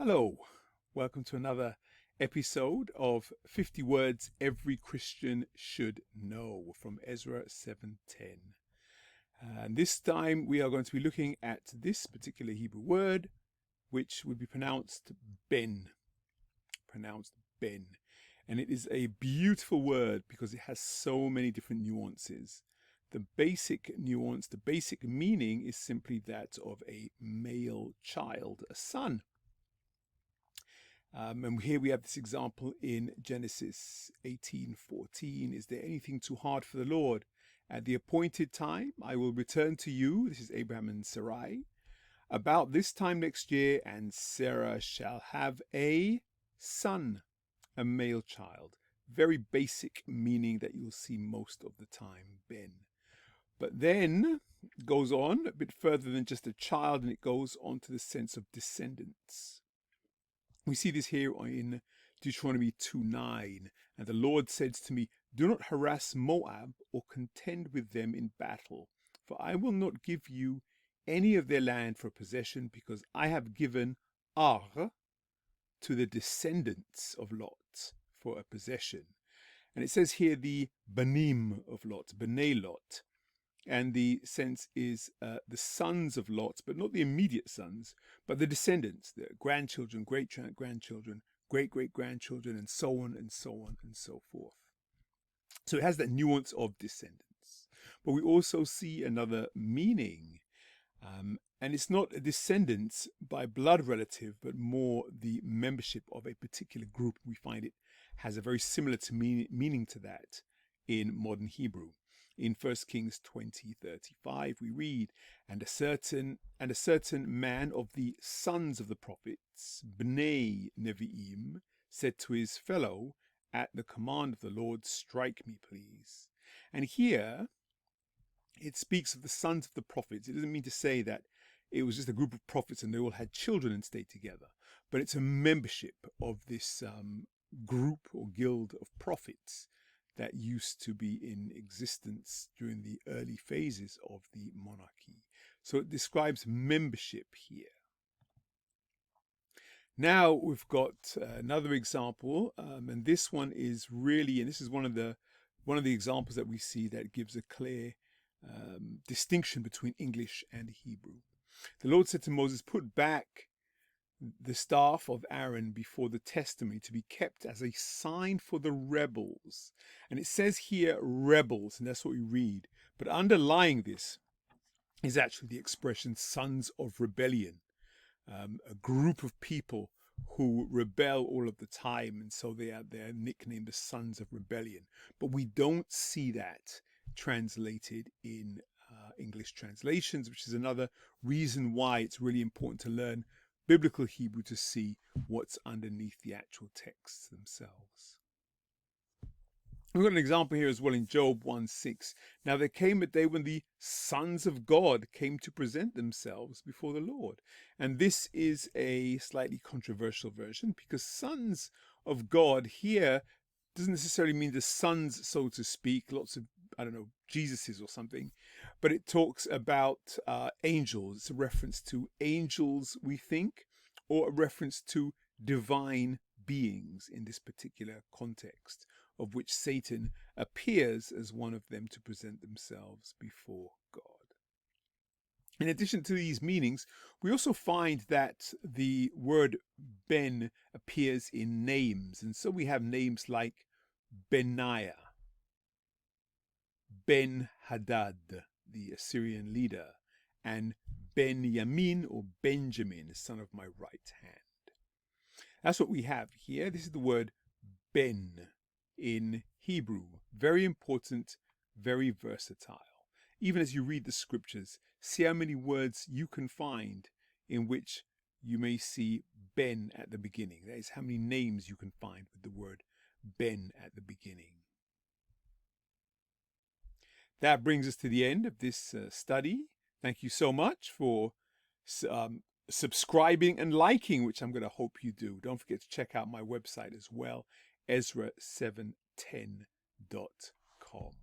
Hello, welcome to another episode of 50 Words Every Christian Should Know from Ezra 7:10. And this time we are going to be looking at this particular Hebrew word, which would be pronounced ben. And it is a beautiful word because it has so many different nuances. The basic nuance, the basic meaning is simply that of a male child, a son. And here we have this example in Genesis 18:14. Is there anything too hard for the Lord? At the appointed time, I will return to you. This is Abraham and Sarai. About this time next year, and Sarah shall have a son, a male child. Very basic meaning that you'll see most of the time, ben. But then it goes on a bit further than just a child, and it goes on to the sense of descendants. We see this here in Deuteronomy 2:9. And the Lord said to me, do not harass Moab or contend with them in battle, for I will not give you any of their land for possession, because I have given Ar to the descendants of Lot for a possession. And it says here the Banim of Lot, B'nai Lot. And the sense is the sons of Lot, but not the immediate sons, but the descendants, the grandchildren, great-grandchildren, great-great-grandchildren, and so on and so on and so forth. So it has that nuance of descendants. But we also see another meaning. And it's not a descendants by blood relative, but more the membership of a particular group. We find it has a very similar meaning to that in modern Hebrew. In 1 Kings 20:35, we read, and a certain man of the sons of the prophets, Bnei Nevi'im, said to his fellow, at the command of the Lord, strike me, please. And here it speaks of the sons of the prophets. It doesn't mean to say that it was just a group of prophets and they all had children and stayed together, but it's a membership of this group or guild of prophets that used to be in existence during the early phases of the monarchy. So it describes membership here. Now we've got another example, and this one is really, and this is one of the examples that we see that gives a clear distinction between English and Hebrew. The Lord said to Moses, put back the staff of Aaron before the testimony to be kept as a sign for the rebels. And it says here rebels, and that's what we read. But underlying this is actually the expression sons of rebellion, a group of people who rebel all of the time, and so they're nicknamed the sons of rebellion. But we don't see that translated in English translations, which is another reason why it's really important to learn biblical Hebrew to see what's underneath the actual texts themselves. We've got an example here as well in Job 1:6. Now there came a day when the sons of God came to present themselves before the Lord. And this is a slightly controversial version, because sons of God here doesn't necessarily mean the sons, so to speak, lots of, Jesuses or something, but it talks about angels. It's a reference to angels, we think, or a reference to divine beings in this particular context, of which Satan appears as one of them to present themselves before God. In addition to these meanings, we also find that the word ben appears in names. And so we have names like Benaiah, Ben-Hadad, the Assyrian leader, and Benjamin or Benjamin, son of my right hand. That's what we have here. This is the word ben in Hebrew. Very important, very versatile. Even as you read the scriptures, see how many words you can find in which you may see ben at the beginning. That is how many names you can find with the word ben at the beginning. That brings us to the end of this study. Thank you so much for subscribing and liking, which I'm going to hope you do. Don't forget to check out my website as well, Ezra710.com.